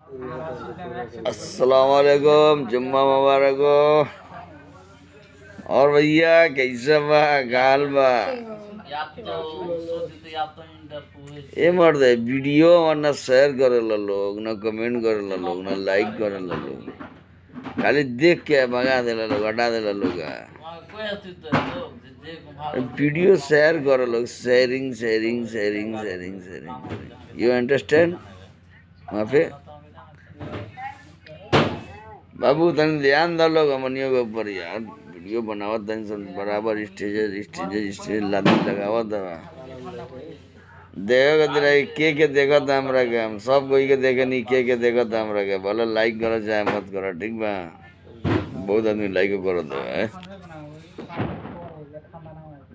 अस्सलाम वालेकुम, जुम्मा मुबारक हो। और भैया कैसा बा गाल बा ये मर्द वीडियो ना शेयर करेला लोग, ना कमेंट करेला लोग, ना लाइक करेला लोग, खाली देख के भगा देला लोग, हटा देला लोग। वीडियो शेयर करो लोग, sharing sharing sharing sharing sharing, you understand माफी बाबू तन ध्यान दो लोग हमनियों के ऊपर यार। वीडियो बनावत तन सन बराबर स्टेज लादी लगावत हवा। देखो तेरा के देखत हमरा के, हम सब कोई के देखे नहीं, के देखत हमरा के। भले लाइक करो चाहे मत करो, ठीक बा। बहुत आदमी लाइक करत है।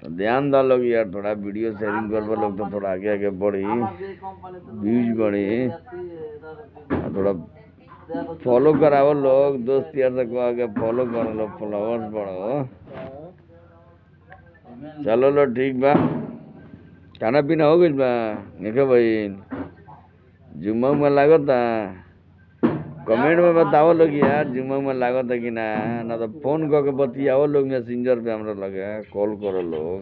तो ध्यान दो लोग यार, थोड़ा वीडियो शेयरिंग करबो लोग तो थोड़ा आगे आगे बढ़ी, व्यूज बढ़ी। थोड़ा फॉलो करावो लोग, दोस्त यार तक आगे फॉलो करो लोग, फॉलोवर्स बढ़ो। चलो लो ठीक बा, खाना पीना हो गइल बा? देखो भाई जुम्मा में लागता, कमेंट में बताओ लोग यार जुम्मा में लागता कि ना तो फोन करके बतियाओ लोग, मैसेंजर पे हमरा लगे कॉल करो लोग।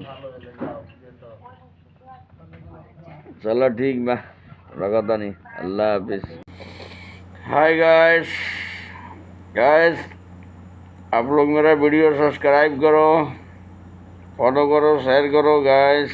चलो ठीक बा, रखता नहीं, अल्लाह हाफिज। हाय गाइस, गाइस आप लोग मेरा वीडियो सब्सक्राइब करो, फॉलो करो, शेयर करो गाइस।